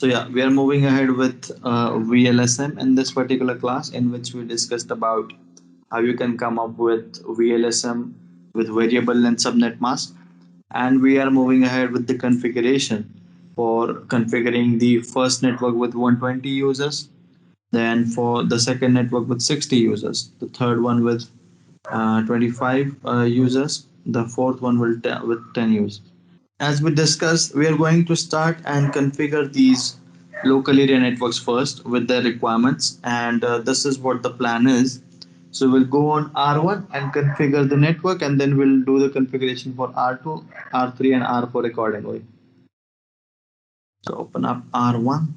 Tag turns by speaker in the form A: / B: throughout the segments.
A: So yeah, we are moving ahead with VLSM in this particular class, in which we discussed about how you can come up with VLSM with variable length subnet mask, and we are moving ahead with the configuration for configuring the first network with 120 users, then for the second network with 60 users, the third one with 25 users, the fourth one will with 10 users. As we discussed, we are going to start and configure these local area networks first with their requirements, and this is what the plan is. So we'll go on R1 and configure the network, and then we'll do the configuration for R2, R3, and R4 accordingly. So open up R1,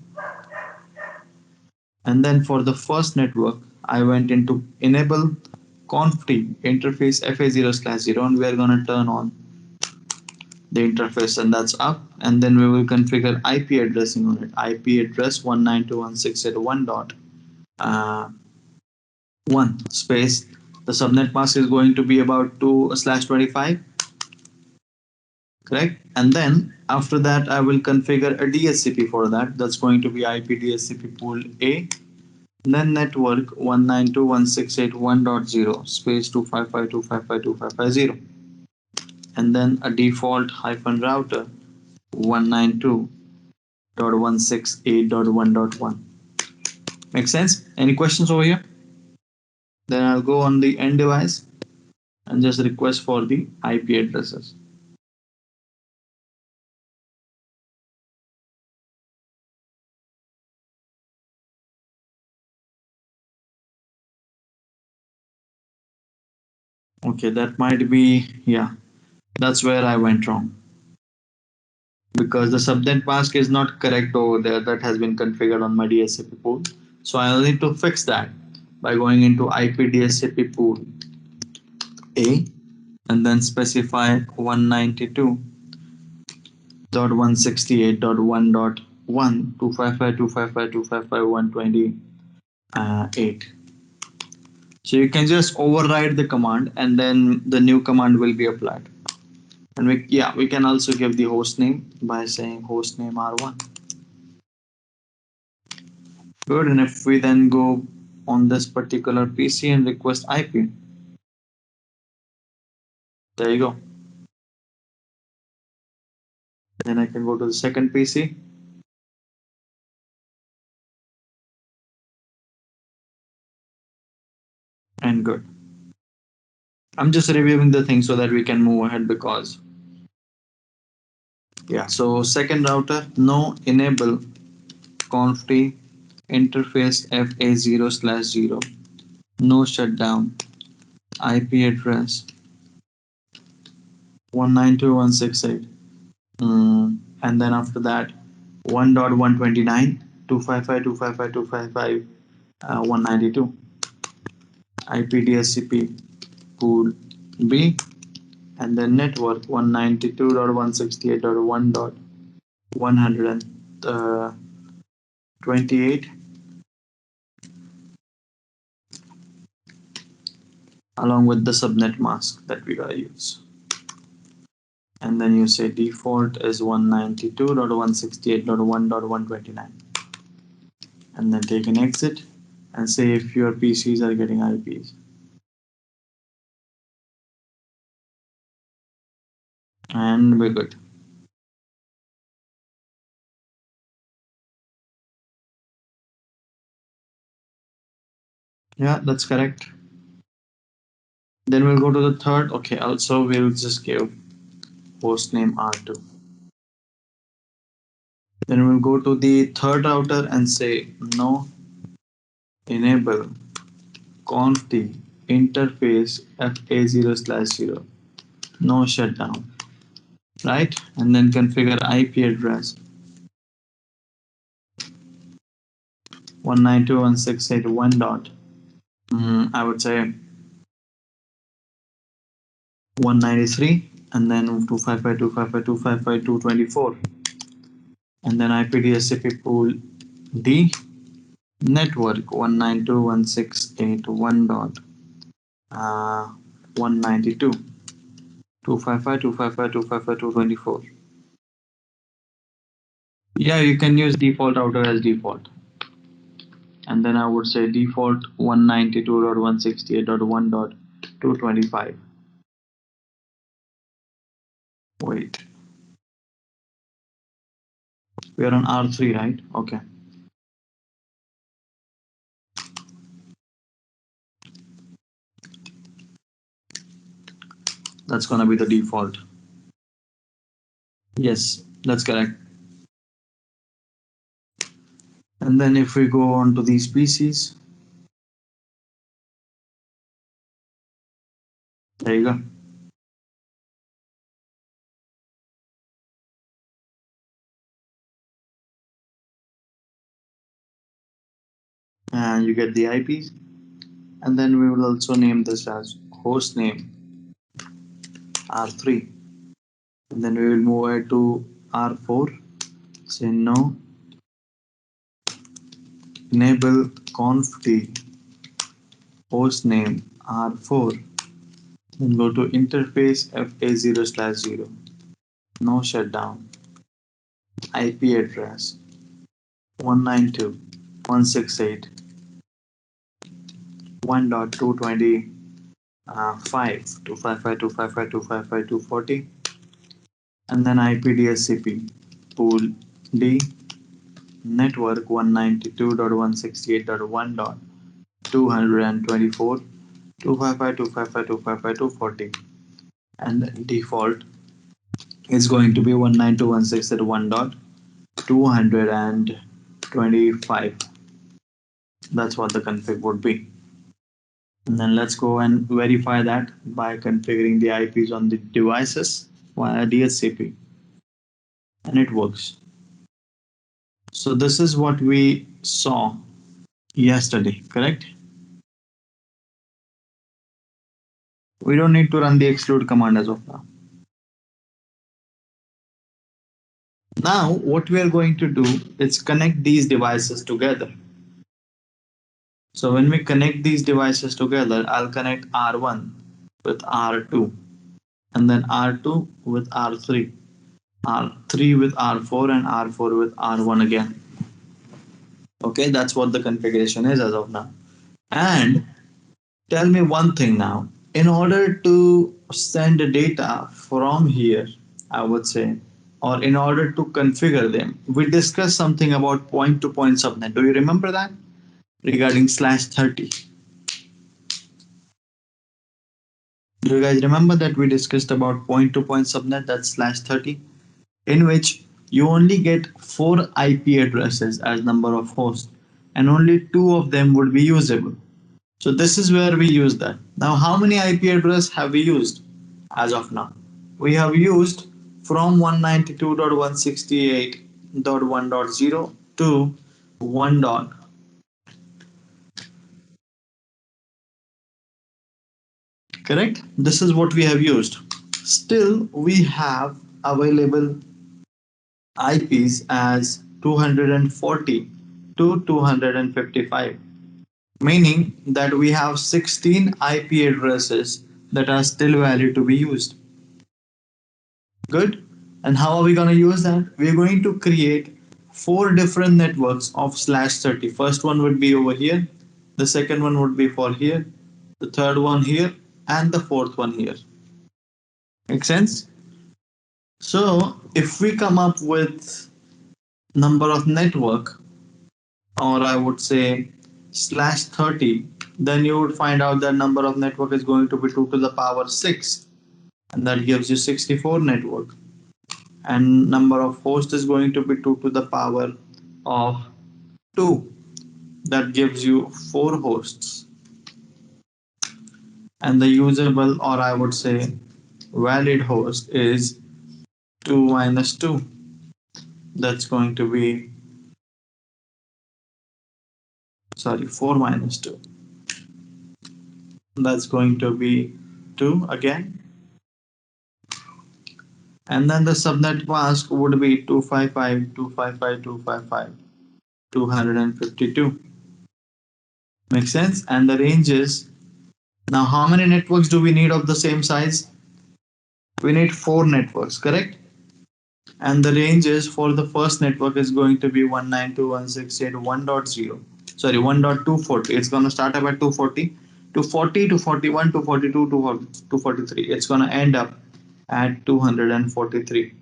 A: and then for the first network, I went into enable conft interface FA0/0, and we are going to turn on the interface, and that's up, and then we will configure IP addressing on it. IP address 192.168.1 dot 1 space. The subnet mask is going to be about 2/25, correct? And then after that, I will configure a DHCP for that. That's going to be IP DHCP pool A. Then network 192.168.1.0 space 255.255.255.0, and then a default hyphen router 192.168.1.1. Make sense? Any questions over here? Then I'll go on the end device and just request for the IP addresses. Okay, that might be, yeah, that's where I went wrong, because the subnet mask is not correct over there that has been configured on my DHCP pool. So I'll need to fix that by going into IP DHCP pool A and then specify 192.168.1.1 255.255.255.128. So you can just override the command, and then the new command will be applied. And we can also give the host name by saying hostname R1. Good. And if we then go on this particular PC and request IP, there you go. Then I can go to the second PC. And good. I'm just reviewing the thing so that we can move ahead, because yeah. So second router, no enable conft interface FA0/0, no shutdown, IP address 192.168. And then after that, 1.129, 255.255.255, 192. IP DHCP pool B, and then network 192.168.1.128, along with the subnet mask that we gotta use. And then you say default is 192.168.1.129, and then take an exit and say if your PCs are getting IPs. And we're good. Yeah, that's correct. Then we'll go to the third. Okay, also we'll just give hostname R2. Then we'll go to the third router and say no enable conft interface FA0/0, no shutdown, right? And then configure IP address 192.168.1 dot, I would say 193, and then 255.255.255.224, and then IP DHCP pool D, network 192.168.1 dot 192, 255.255.254. Yeah, you can use default router as default. And then I would say default 192.168.1.225. Wait, we are on R3, right? Okay, that's gonna be the default. Yes, that's correct. And then if we go on to these PCs, there you go. And you get the IPs. And then we will also name this as host name R3. And then we will move it to R4. Say no, enable conft host name R4. Then go to interface FA0/0. No shutdown. IP address 192.168.1.225, 255.255.255.240, and then IP DSCP pool D network 192.168.1.224, 255.255.255.240, and default is going to be 192.168.1.225. That's what the config would be. And then let's go and verify that by configuring the IPs on the devices via DHCP. And it works. So this is what we saw yesterday, correct? We don't need to run the exclude command as of now. Now, what we are going to do is connect these devices together. So when we connect these devices together, I'll connect R1 with R2, and then R2 with R3, R3 with R4, and R4 with R1 again. Okay, that's what the configuration is as of now. And tell me one thing now. In order to send data from here, I would say, or in order to configure them, we discussed something about point to point subnet. Do you remember that? Regarding /30. Do you guys remember that we discussed about point to point subnet, that's /30, in which you only get 4 IP addresses as number of hosts, and only 2 of them would be usable. So this is where we use that. Now, how many IP address have we used as of now? We have used from 192.168.1.0 to 1 dot. Correct? This is what we have used. Still, we have available IPs as 240 to 255, meaning that we have 16 IP addresses that are still valid to be used. Good. And how are we going to use that? We're going to create 4 different networks of /30. First one would be over here. The second one would be for here. The third one here. And the fourth one here. Make sense? So if we come up with number of network, or I would say /30, then you would find out that number of network is going to be 2 to the power 6. And that gives you 64 network. And number of hosts is going to be 2 to the power of 2. That gives you 4 hosts. And the usable, or I would say valid host, is 2 minus 2. That's going to be, sorry, 4 minus 2. That's going to be 2 again. And then the subnet mask would be 255.255.255.252. Make sense? And the range is, now how many networks do we need of the same size? We need 4 networks, correct? and the range is for the first network is going to be 192.168.1.0. Sorry, 1.240. It's going to start up at 240, 240, 241, 242, 243. It's going to end up at 243.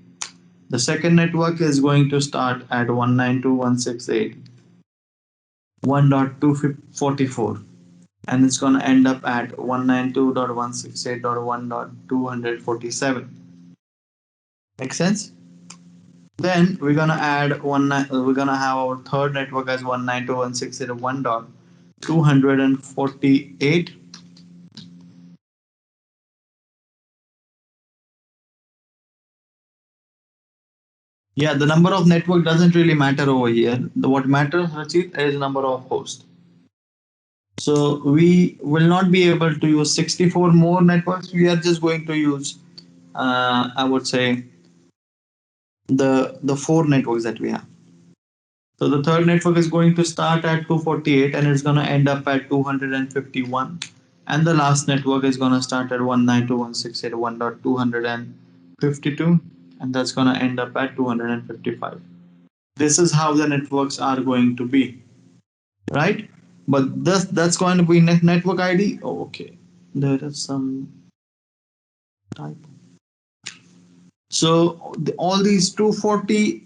A: The second network is going to start at 192.168.1.244, and it's going to end up at 192.168.1.247. Make sense? Then we're gonna add we're gonna have our third network as 192.168.1.248. Yeah, the number of network doesn't really matter over here. What matters, Rachit, is number of hosts. So we will not be able to use 64 more networks. We are just going to use, I would say, the four networks that we have. So the third network is going to start at 248 and it's going to end up at 251. And the last network is going to start at 192.168.1.252 and that's going to end up at 255. This is how the networks are going to be, right? But that's going to be network ID. Oh, okay. There is some type. So all these 240,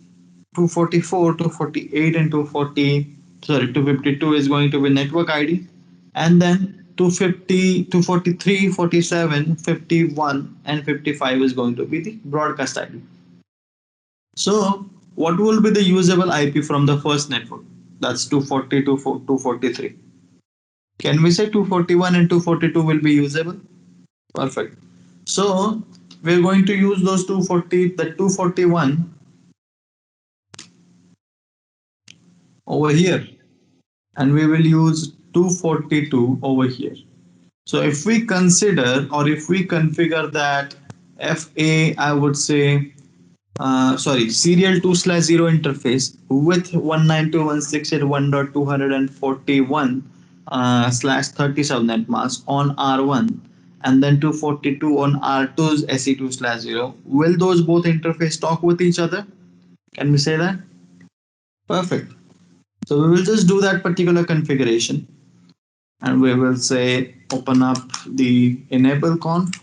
A: 244, 248, and 240, sorry, 252 is going to be network ID. And then 250, 243, 47, 51, and 55 is going to be the broadcast ID. So what will be the usable IP from the first network? That's 240 to 243. Can we say 241 and 242 will be usable? Perfect. So we're going to use those 240, the 241 over here, and we will use 242 over here. So if we consider or if we configure that FA, I would say, sorry, serial 2/0 interface with 192.168.1.241 slash 30 subnet mask on R1 and then 242 on R2's SE2/0, will those both interface talk with each other? Can we say that? Perfect. So we will just do that particular configuration and we will say open up the enable conf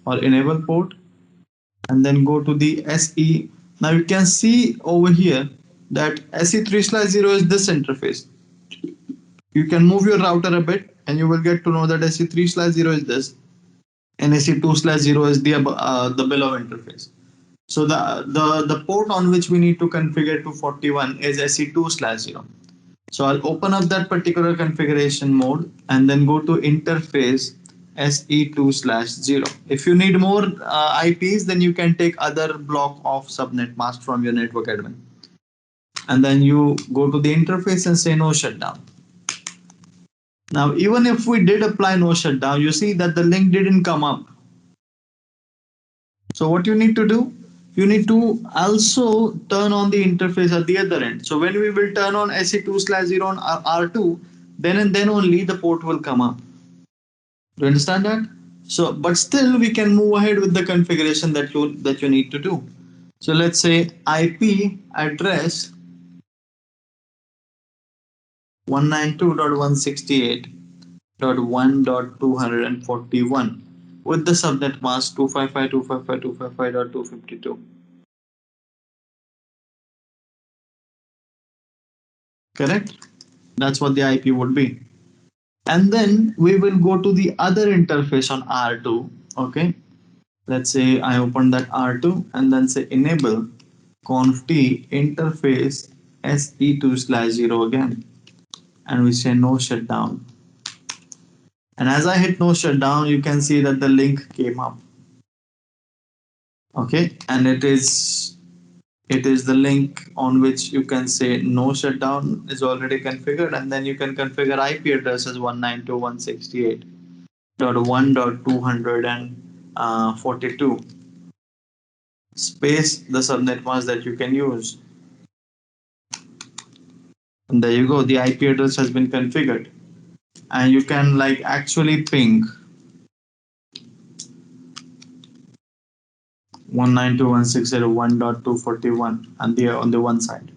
A: or enable port and then go to the SE. Now you can see over here that SE3/0 is this interface. You can move your router a bit and you will get to know that SE3/0 is this and SE2/0 is the below interface. So the port on which we need to configure 241 is SE2/0. So I'll open up that particular configuration mode and then go to interface SE2/0. If you need more IPs, then you can take other block of subnet mask from your network admin. And then you go to the interface and say no shutdown. Now, even if we did apply no shutdown, you see that the link didn't come up. So what you need to do, you need to also turn on the interface at the other end. So when we will turn on SE2/0 on R2, then and then only the port will come up. Do you understand that? So, but still we can move ahead with the configuration that you need to do. So let's say IP address 192.168.1.241 with the subnet mask 255.255.255.252. Correct? That's what the IP would be. And then we will go to the other interface on R2. Okay. Let's say I open that R2 and then say enable conf t interface SE2/0 again. And we say no shutdown. And as I hit no shutdown, you can see that the link came up. Okay. And it is the link on which you can say no shutdown is already configured, and then you can configure IP address as 192.168.1.242 space the subnet mask that you can use. And there you go, the IP address has been configured, and you can like actually ping. 192.168.1.241 and the on the one side.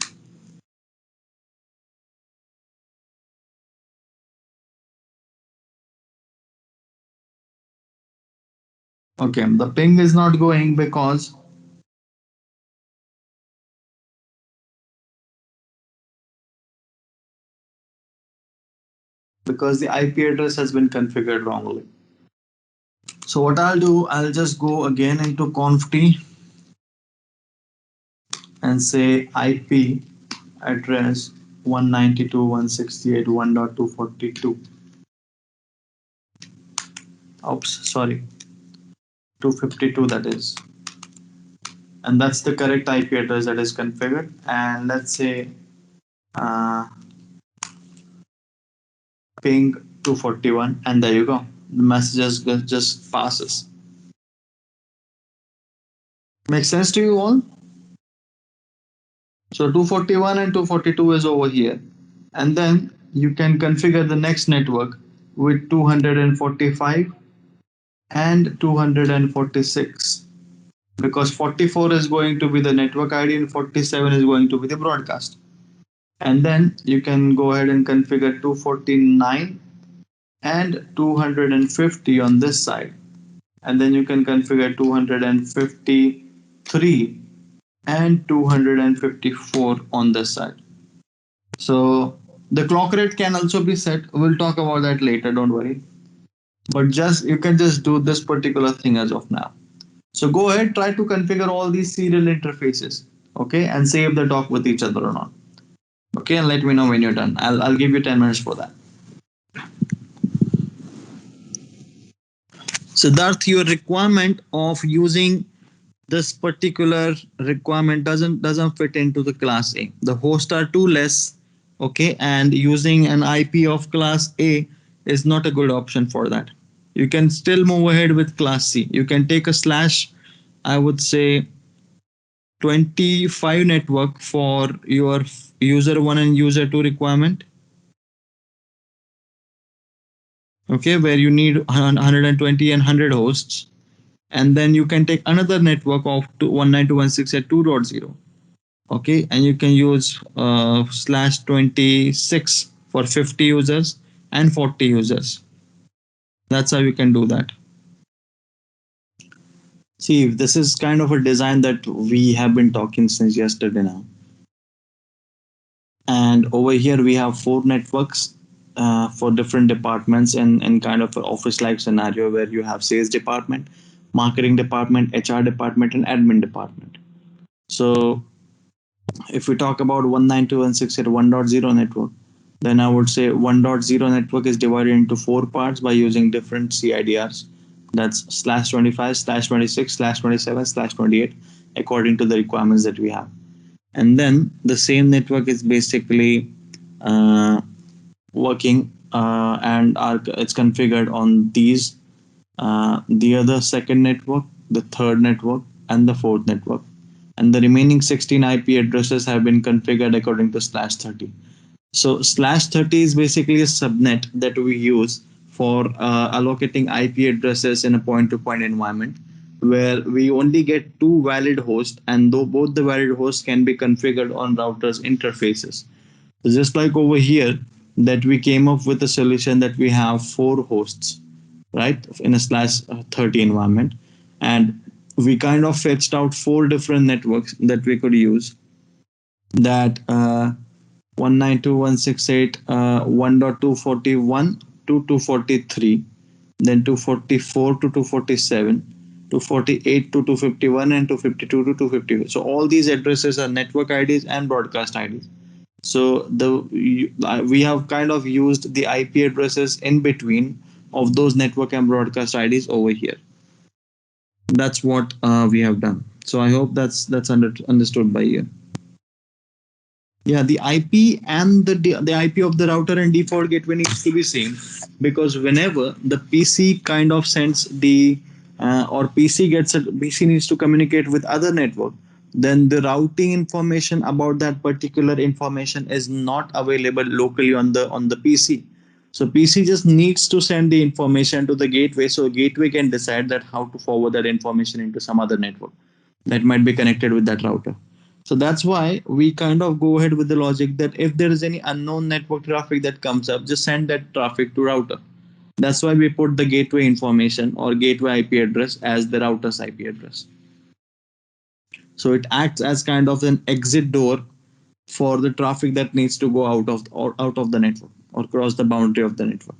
A: Okay, the ping is not going because the IP address has been configured wrongly. So what I'll do, I'll just go again into conft and say IP address 192.168.1.242. Oops, sorry, 252 that is. And that's the correct IP address that is configured. And let's say uh, ping 241, and there you go. The message just passes. Makes sense to you all? So 241 and 242 is over here. And then you can configure the next network with 245 and 246, because 44 is going to be the network ID and 47 is going to be the broadcast. And then you can go ahead and configure 249 and 250 on this side. And then you can configure 253 and 254 on this side. So the clock rate can also be set. We'll talk about that later, don't worry. But just you can just do this particular thing as of now. So go ahead, try to configure all these serial interfaces, okay, and save the doc with each other or not. Okay, and let me know when you're done. I'll give you 10 minutes for that. Siddharth, your requirement of using this particular requirement doesn't fit into the class A. The hosts are too less, okay, and using an IP of class A is not a good option for that. You can still move ahead with class C. You can take a slash, I would say 25 network for your user 1 and user 2 requirement, okay, where you need 120 and 100 hosts, and then you can take another network of 192.168.2.0, okay, and you can use slash 26 for 50 users and 40 users. That's how you can do that. See, this is kind of a design that we have been talking since yesterday now. And over here we have four networks for different departments in kind of an office like scenario where you have sales department, marketing department, HR department, and admin department. So if we talk about 192.168.1.0 network, then I would say 1.0 network is divided into four parts by using different CIDRs. That's slash 25, slash 26, slash 27, slash 28, according to the requirements that we have. And then the same network is basically working and it's configured on these the other second network, the third network, and the fourth network. And the remaining 16 IP addresses have been configured according to slash 30. So slash 30 is basically a subnet that we use for allocating IP addresses in a point-to-point environment where we only get two valid hosts, and though both the valid hosts can be configured on routers interfaces. So just like over here, that we came up with a solution that we have four hosts, right, in a slash 30 environment, and we kind of fetched out four different networks that we could use. That 192.168 1.241 to 243, then 244 to 247, 248 to 251, and 252 to 250. So all these addresses are network IDs and broadcast IDs. So we have kind of used the IP addresses in between of those network and broadcast IDs over here. That's what we have done. So I hope that's understood by you. Yeah, the IP and the IP of the router and default gateway needs to be same, because whenever the PC kind of sends the or PC needs to communicate with other network, then the routing information about that particular information is not available locally on the PC. So PC just needs to send the information to the gateway, so gateway can decide that how to forward that information into some other network. that might be connected with that router. So that's why we kind of go ahead with the logic that if there is any unknown network traffic that comes up, just send that traffic to router. That's why we put the gateway information or gateway IP address as the router's IP address. So it acts as kind of an exit door for the traffic that needs to go out of the network or cross the boundary of the network.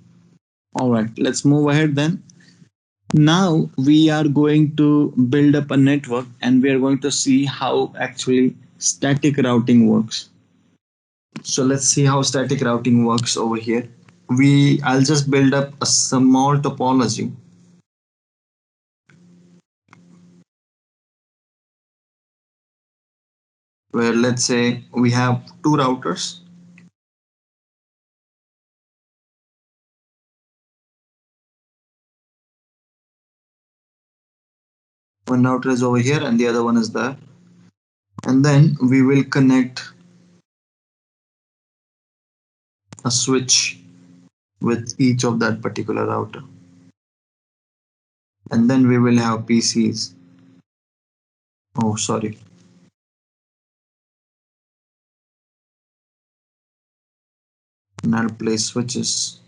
A: All right, let's move ahead then. Now we are going to build up a network and we are going to see how actually static routing works. So let's see how static routing works over here. I'll just build up a small topology where let's say we have two routers. One router is over here and the other one is there. And then we will connect a switch with each of that particular router. And then we will have PCs. Oh, sorry. And I'll place switches.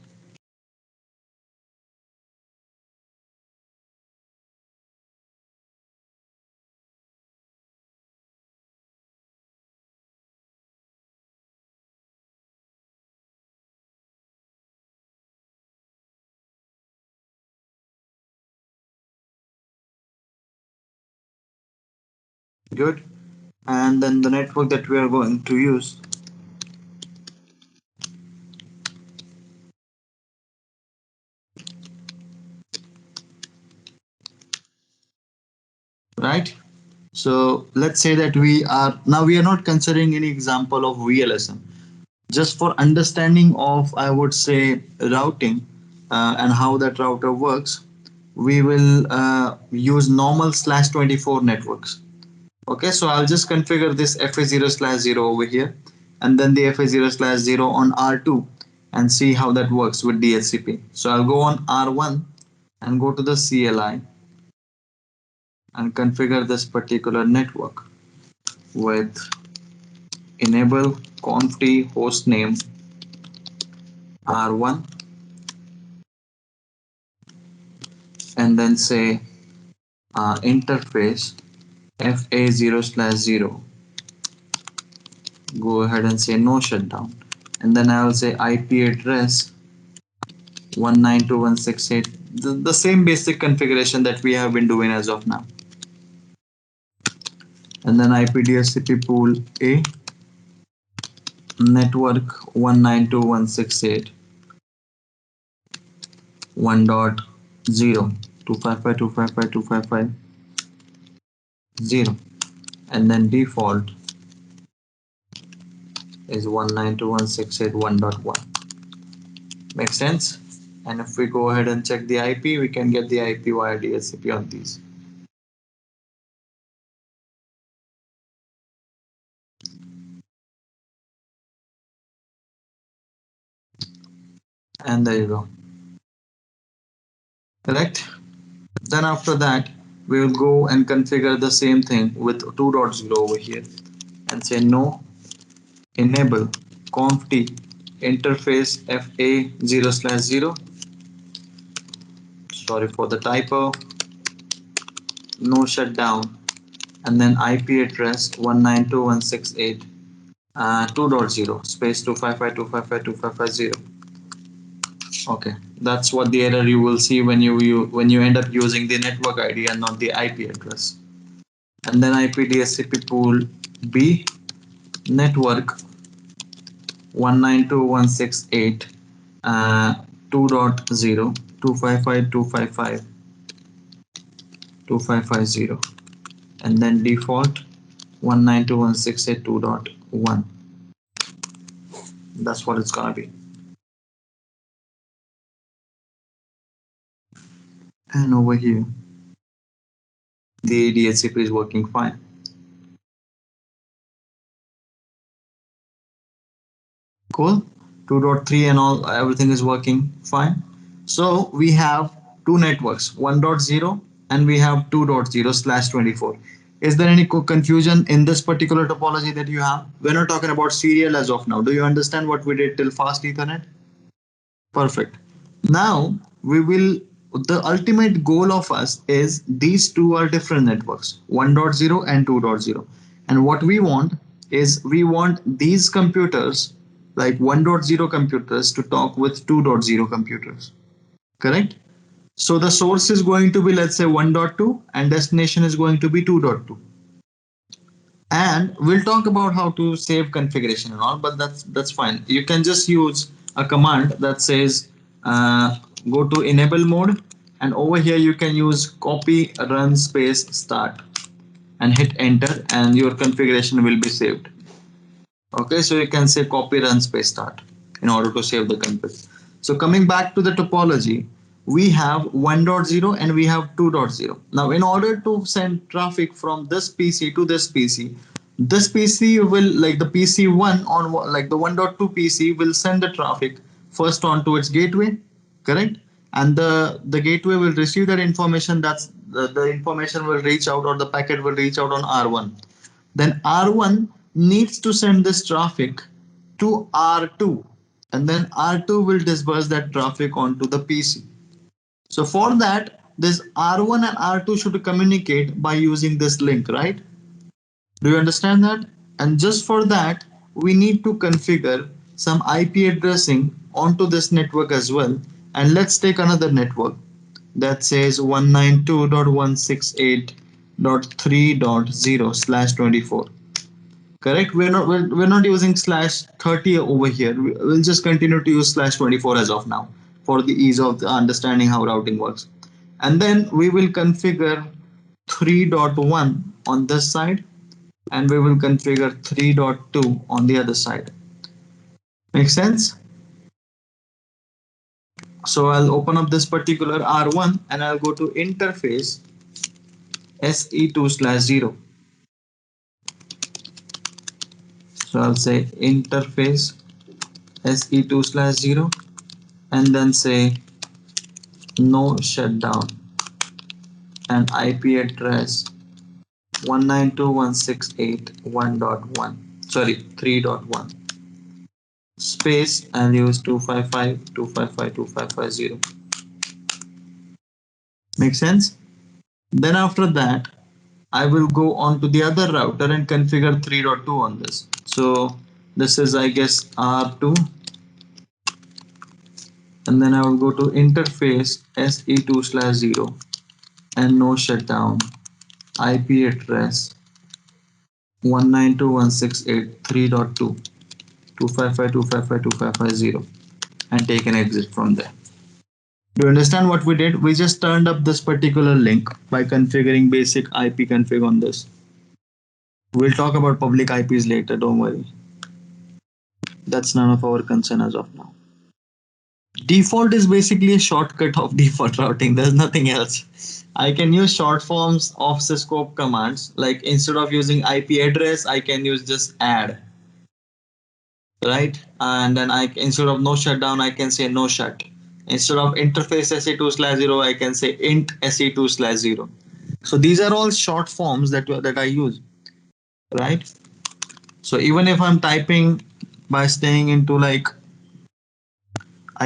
A: Good. And then the network that we are going to use, right? So let's say that we are not considering any example of VLSM. Just for understanding of, I would say, routing and how that router works, we will use normal slash 24 networks. Okay, so I'll just configure this FA0 slash 0 over here and then the FA0 slash 0 on R2 and see how that works with DHCP. So I'll go on R1 and go to the CLI and configure this particular network with enable conft hostname R1 and then say interface FA0 slash 0. Go ahead and say no shutdown. And then I will say IP address 192.168. The same basic configuration that we have been doing as of now. And then IP DHCP pool A network 192.168 1.0 255.255.255.0 and then default is 192.168.1.1. Makes sense? And if we go ahead and check the IP, we can get the IP via DHCP on these. And there you go. Correct? Then after that, we will go and configure the same thing with 2.0 over here and say no enable conft interface FA0 slash 0. Sorry for the typo. No shutdown and then IP address 192.168 2.0 space 255.255.255.0. Okay, that's what the error you will see when you end up using the network ID and not the IP address. And then IP DHCP pool B network 192.168 2.0 255.255.255.0 and then default 192.168.2.1. That's what it's gonna be. And over here, the DHCP is working fine. Cool. 2.3 and all, everything is working fine. So we have two networks, 1.0 and we have 2.0 slash 24. Is there any confusion in this particular topology that you have? We're not talking about serial as of now. Do you understand what we did till fast Ethernet? Perfect. Now we will, the ultimate goal of us is these two are different networks, 1.0 and 2.0. And what we want is we want these computers, like 1.0 computers, to talk with 2.0 computers. Correct? So the source is going to be, let's say, 1.2 and destination is going to be 2.2. And we'll talk about how to save configuration and all, but that's fine. You can just use a command that says go to enable mode, and over here you can use copy run space start and hit enter, and your configuration will be saved. Okay, so you can say copy run space start in order to save the config. So coming back to the topology, we have 1.0 and we have 2.0. Now, in order to send traffic from this PC to this PC will, like the PC1 on, like the 1.2 PC will send the traffic first onto its gateway, correct? And the gateway will receive that information. That's the information will reach out, or the packet will reach out on R1. Then R1 needs to send this traffic to R2, and then R2 will disperse that traffic onto the PC. So for that, this R1 and R2 should communicate by using this link, right? Do you understand that? And just for that, we need to configure some IP addressing onto this network as well. And let's take another network that says 192.168.3.0/24. Correct? We're not using /30 over here. We'll just continue to use /24 as of now for the ease of the understanding how routing works. And then we will configure 3.1 on this side, and we will configure 3.2 on the other side. Make sense? So I'll open up this particular R1 and I'll go to interface SE2/0. So I'll say interface SE2/0 and then say no shutdown and IP address 192.168.1.1, sorry, 3.1 space, I'll use 255.255.255.0. Make sense? Then after that, I will go on to the other router and configure 3.2 on this. So this is, I guess, R2, and then I will go to interface SE2/0 and no shutdown IP address 192.168.3.2 255.255.255.0 and take an exit from there. Do you understand what we did? We just turned up this particular link by configuring basic IP config on this. We'll talk about public IPs later, don't worry. That's none of our concern as of now. Default is basically a shortcut of default routing. There's nothing else. I can use short forms of syscop commands. Like instead of using IP address, I can use just add. Right? And then instead of no shutdown, I can say no shut. Instead of interface SE2/0, I can say int SE2/0. So these are all short forms that I use. Right? So even if I'm typing by staying into like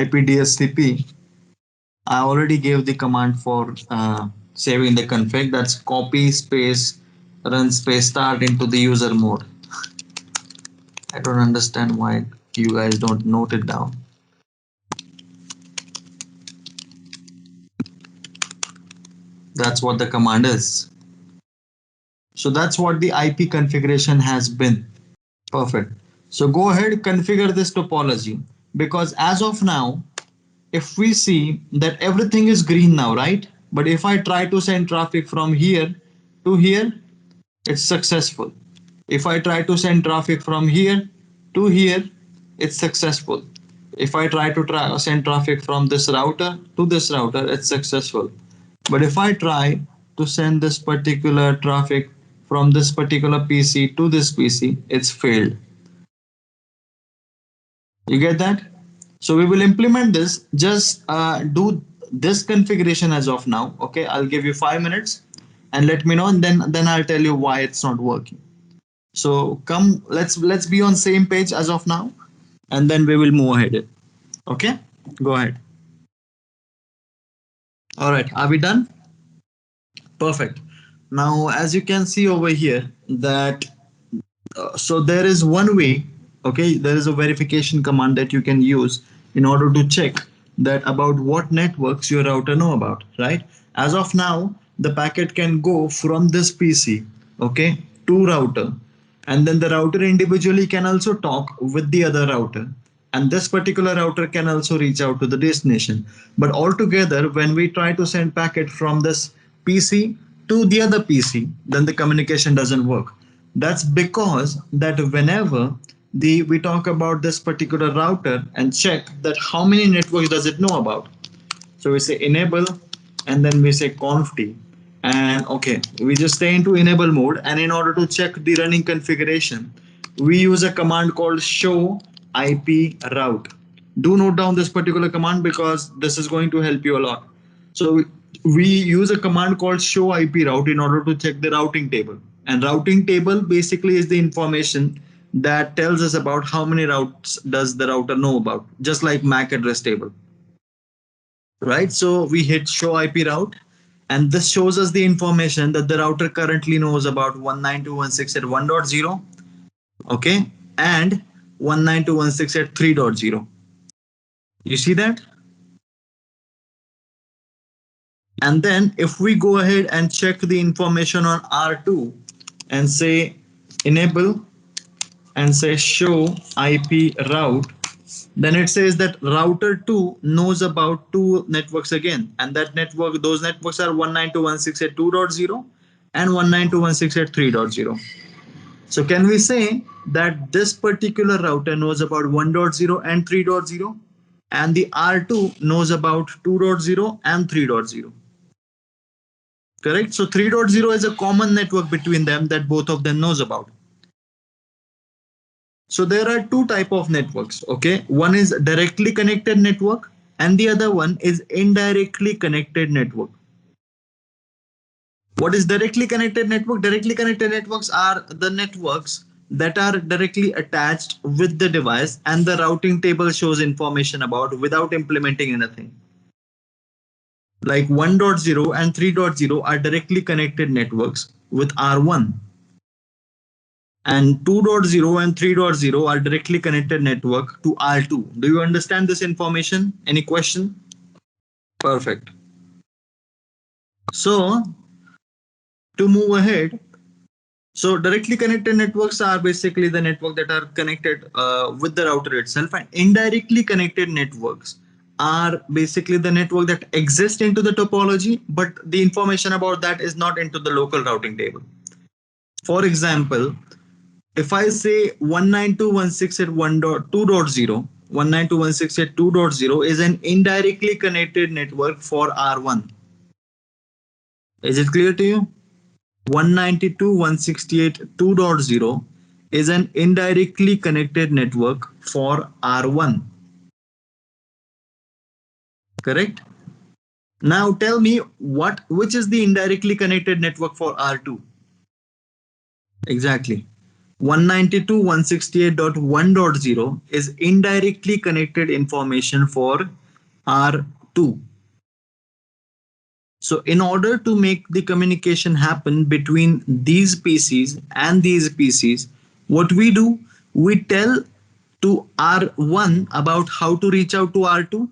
A: IPDSCP, I already gave the command for saving the config. That's copy space run space start into the user mode. I don't understand why you guys don't note it down. That's what the command is. So that's what the IP configuration has been. Perfect. So go ahead, configure this topology, because as of now, if we see that everything is green now, right? But if I try to send traffic from here to here, it's successful. If I try to send traffic from here to here, it's successful. If I try to send traffic from this router to this router, it's successful. But if I try to send this particular traffic from this particular PC to this PC, it's failed. You get that? So we will implement this. Just do this configuration as of now. Okay, I'll give you 5 minutes. and let me know, and then I'll tell you why it's not working. So come, let's be on same page as of now, and then we will move ahead. Okay, go ahead. All right, are we done? Perfect. Now, as you can see over here, that so there is one way, okay, there is a verification command that you can use in order to check that about what networks your router know about, right? As of now, the packet can go from this PC, okay, to router, and then the router individually can also talk with the other router, and this particular router can also reach out to the destination. But altogether, when we try to send packet from this PC to the other PC, then the communication doesn't work. That's because that whenever the we talk about this particular router and check that how many networks does it know about. So we say enable, and then we say conft, and okay, we just stay into enable mode, and in order to check the running configuration, we use a command called show IP route. Do note down this particular command because this is going to help you a lot. So we use a command called show IP route in order to check the routing table. And routing table basically is the information that tells us about how many routes does the router know about, just like MAC address table, right? So we hit show IP route, and this shows us the information that the router currently knows about 192.168.1.0, okay, and 192.168.3.0. You see that? And then if we go ahead and check the information on R2 and say enable and say show IP route, then it says that router 2 knows about two networks again, and that network, those networks are 192.168.2.0 and 192.168.3.0. So can we say that this particular router knows about 1.0 and 3.0, and the R2 knows about 2.0 and 3.0? Correct. So 3.0 is a common network between them that both of them knows about. So there are two type of networks. Okay, one is directly connected network, and the other one is indirectly connected network. What is directly connected network? Directly connected networks are the networks that are directly attached with the device, and the routing table shows information about without implementing anything. Like 1.0 and 3.0 are directly connected networks with R1, and 2.0 and 3.0 are directly connected network to R2. Do you understand this information? Any question? Perfect. So to move ahead, so directly connected networks are basically the network that are connected with the router itself, and indirectly connected networks are basically the network that exist into the topology, but the information about that is not into the local routing table. For example, if I say 192.168.1.2.0, 192.168.2.0 is an indirectly connected network for R1. Is it clear to you? 192.168.2.0 is an indirectly connected network for R1. Correct? Now tell me which is the indirectly connected network for R2? Exactly. 192.168.1.0 is indirectly connected information for R2. So in order to make the communication happen between these PCs and these PCs, what we do, we tell to R1 about how to reach out to R2,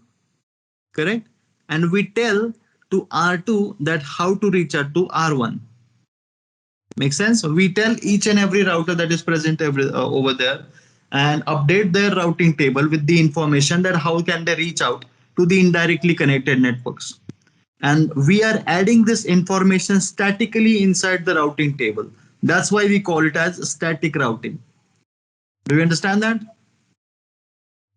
A: correct? And we tell to R2 that how to reach out to R1. Make sense? We tell each and every router that is present over there and update their routing table with the information that how can they reach out to the indirectly connected networks. And we are adding this information statically inside the routing table. That's why we call it as static routing. Do you understand that?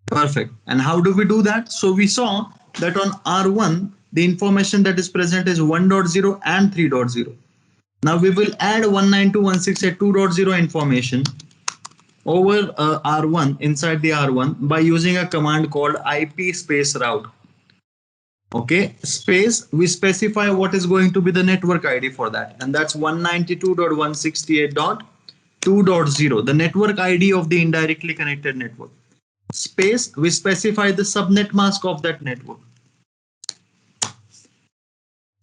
A: Perfect. And how do we do that? So we saw that on R1, the information that is present is 1.0 and 3.0. Now we will add 192.168.2.0 information over R1 inside the R1 by using a command called IP space route. Okay, space, we specify what is going to be the network ID for that, and that's 192.168.2.0, the network ID of the indirectly connected network. Space, we specify the subnet mask of that network.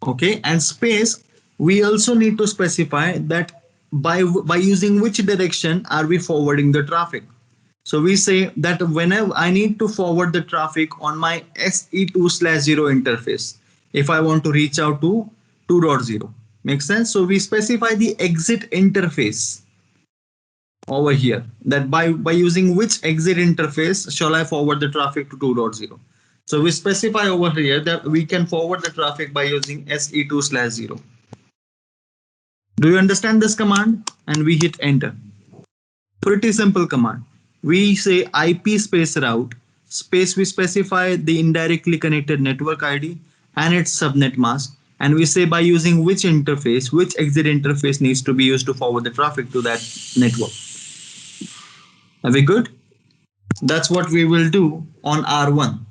A: Okay, and space, we also need to specify that by using which direction are we forwarding the traffic. So we say that whenever I need to forward the traffic on my SE2/0 interface, if I want to reach out to 2.0, makes sense. So we specify the exit interface over here, that by using which exit interface shall I forward the traffic to 2.0. So we specify over here that we can forward the traffic by using SE2/0. Do you understand this command? And we hit enter. Pretty simple command. We say IP space route space, we specify the indirectly connected network ID and its subnet mask, and we say by using which interface, which exit interface needs to be used to forward the traffic to that network. Are we good? That's what we will do on R1.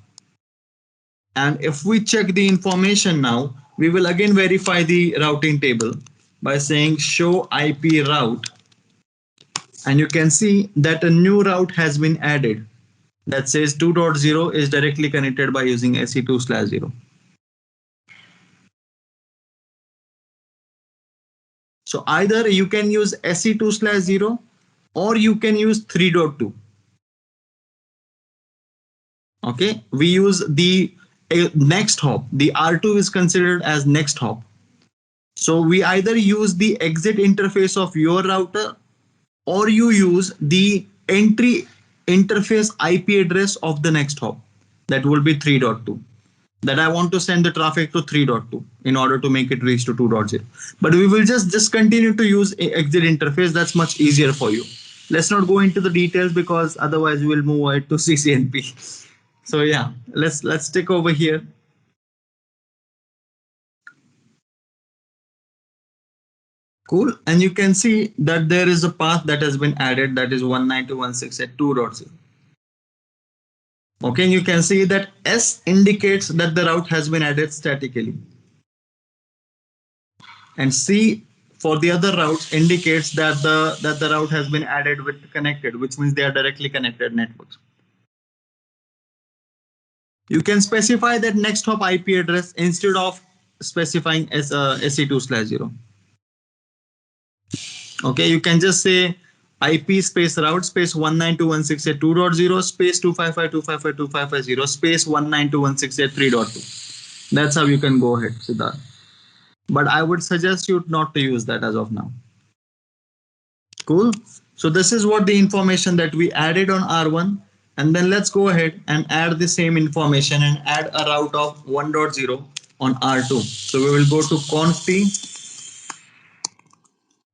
A: And if we check the information now, we will again verify the routing table by saying show IP route, and you can see that a new route has been added that says 2.0 is directly connected by using SE2/0. So either you can use SE2/0 or you can use 3.2. Okay, we use the next hop. The R2 is considered as next hop. So we either use the exit interface of your router or you use the entry interface IP address of the next hop. That will be 3.2. That I want to send the traffic to 3.2 in order to make it reach to 2.0. But we will just continue to use exit interface. That's much easier for you. Let's not go into the details because otherwise we will move ahead to CCNP. So yeah, let's stick over here. Cool. And you can see that there is a path that has been added, that is 192.168.2.0. Okay, and you can see that S indicates that the route has been added statically. And C for the other routes indicates that the route has been added with connected, which means they are directly connected networks. You can specify that next hop IP address instead of specifying as SE2/0. Okay, you can just say IP space route space 192.168.2.0 space 255.255.255.0 space 192.168.3.2. That's how you can go ahead, Siddharth. But I would suggest you not to use that as of now. Cool. So this is what the information that we added on R1. And then let's go ahead and add the same information and add a route of 1.0 on R2. So we will go to conf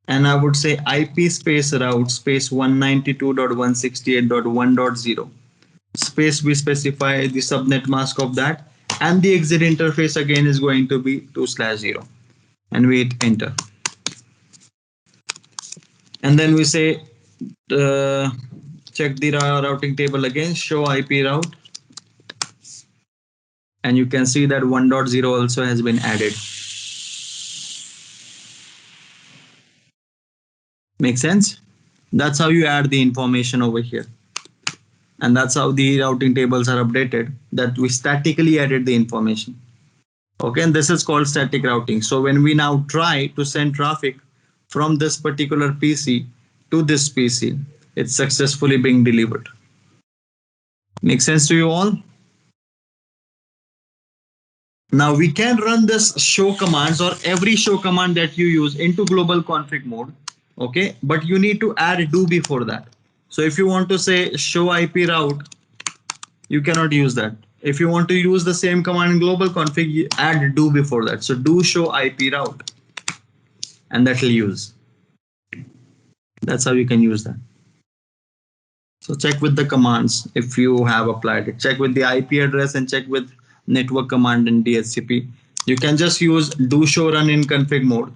A: and I would say IP space route space 192.168.1.0 space, we specify the subnet mask of that, and the exit interface again is going to be 2/0, and we hit enter. And then we say check the routing table again, show IP route, and you can see that 1.0 also has been added. Make sense? That's how you add the information over here. And that's how the routing tables are updated, that we statically added the information. Okay, and this is called static routing. So when we now try to send traffic from this particular PC to this PC, it's successfully being delivered. Make sense to you all? Now we can run this show commands or every show command that you use into global config mode. Okay, but you need to add do before that. So if you want to say show IP route, you cannot use that. If you want to use the same command in global config, add do before that. So do show IP route, and that will use. That's how you can use that. So check with the commands if you have applied it. Check with the IP address and check with network command in DHCP. You can just use do show run in config mode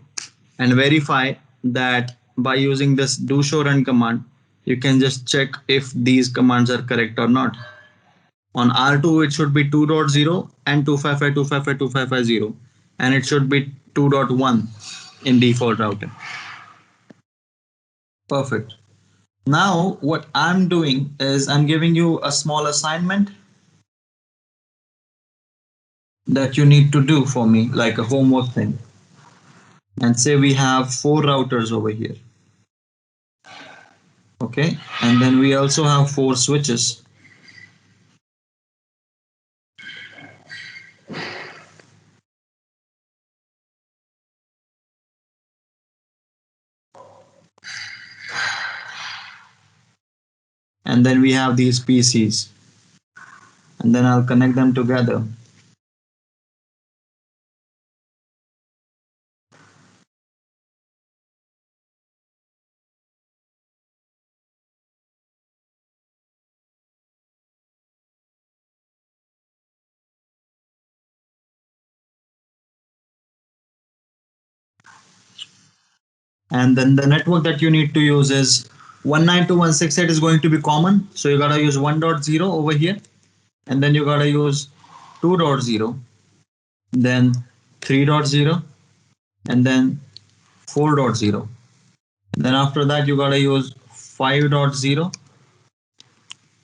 A: and verify that by using this do show run command, you can just check if these commands are correct or not. On R2, it should be 2.0 and 255.255.255.0, and it should be 2.1 in default routing. Perfect. Now, what I'm doing is I'm giving you a small assignment that you need to do for me, like a homework thing. And say we have 4 routers over here. Okay. And then we also have 4 switches. And then we have these PCs. And then I'll connect them together. And then the network that you need to use is 192.168 is going to be common. So you gotta use 1.0 over here. And then you gotta use 2.0, then 3.0, and then 4.0. Then after that, you gotta use 5.0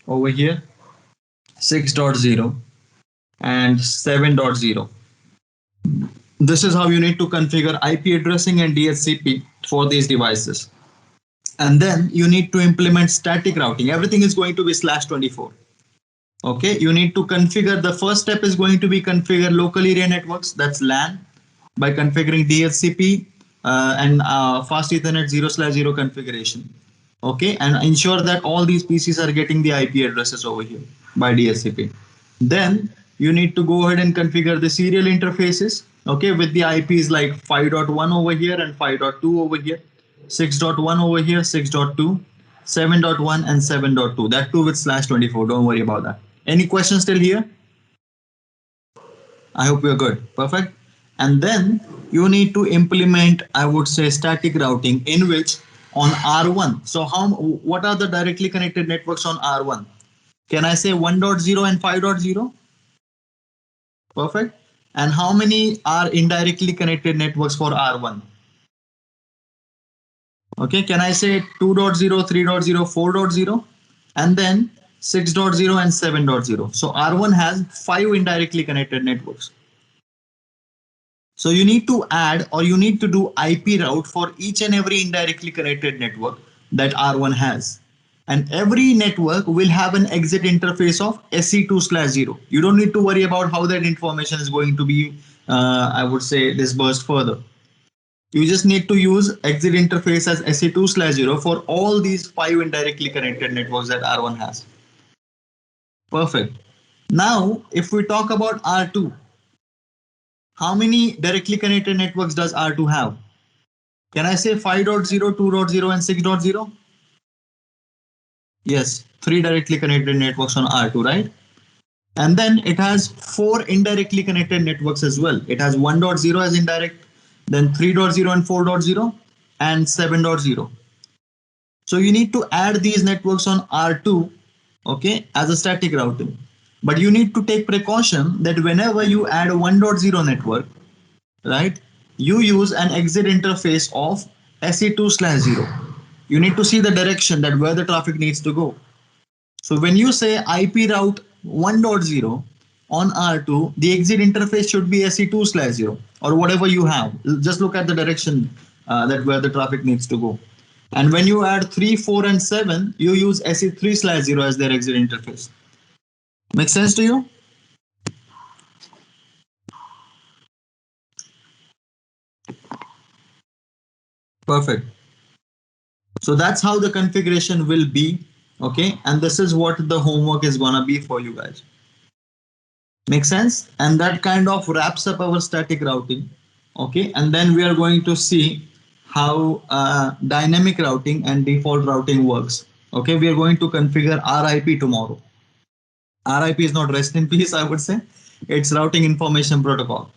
A: over here, 6.0, and 7.0. This is how you need to configure IP addressing and DHCP for these devices. And then you need to implement static routing. Everything is going to be /24. Okay, you need to configure. The first step is going to be configure local area networks, that's LAN, by configuring DHCP and fast Ethernet 0/0 configuration. Okay, and ensure that all these PCs are getting the IP addresses over here by DHCP. Then you need to go ahead and configure the serial interfaces. Okay, with the IPs like 5.1 over here and 5.2 over here, 6.1 over here, 6.2, 7.1 and 7.2. That too with /24. Don't worry about that. Any questions still here? I hope you're good. Perfect. And then you need to implement, I would say, static routing in which on R1. So what are the directly connected networks on R1? Can I say 1.0 and 5.0? Perfect. And how many are indirectly connected networks for R1? Okay, can I say 2.0, 3.0, 4.0, and then 6.0 and 7.0? So R1 has 5 indirectly connected networks. So you need to add or you need to do IP route for each and every indirectly connected network that R1 has. And every network will have an exit interface of SE2/0. You don't need to worry about how that information is going to be, I would say, dispersed further. You just need to use exit interface as SE2/0 for all these 5 indirectly connected networks that R1 has. Perfect. Now, if we talk about R2, how many directly connected networks does R2 have? Can I say 5.0, 2.0, and 6.0? Yes, 3 directly connected networks on R2, right? And then it has 4 indirectly connected networks as well. It has 1.0 as indirect, then 3.0 and 4.0, and 7.0. So you need to add these networks on R2, okay, as a static routing. But you need to take precaution that whenever you add a 1.0 network, right, you use an exit interface of SE2/0. You need to see the direction that where the traffic needs to go. So when you say IP route 1.0 on R2, the exit interface should be SE2/0 or whatever you have. Just look at the direction that where the traffic needs to go. And when you add 3, 4, and 7, you use SE3/0 as their exit interface. Make sense to you? Perfect. So that's how the configuration will be. Okay. And this is what the homework is going to be for you guys. Make sense? And that kind of wraps up our static routing. Okay. And then we are going to see how dynamic routing and default routing works. Okay. We are going to configure RIP tomorrow. RIP is not rest in peace, I would say. It's routing information protocol.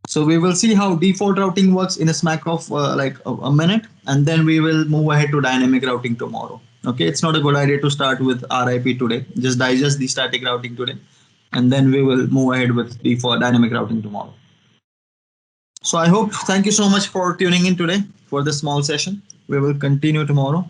A: So we will see how default routing works in a smack of like a minute, and then we will move ahead to dynamic routing tomorrow. Okay, it's not a good idea to start with RIP today. Just digest the static routing today, and then we will move ahead with the for dynamic routing tomorrow. So I hope, thank you so much for tuning in today for this small session. We will continue tomorrow.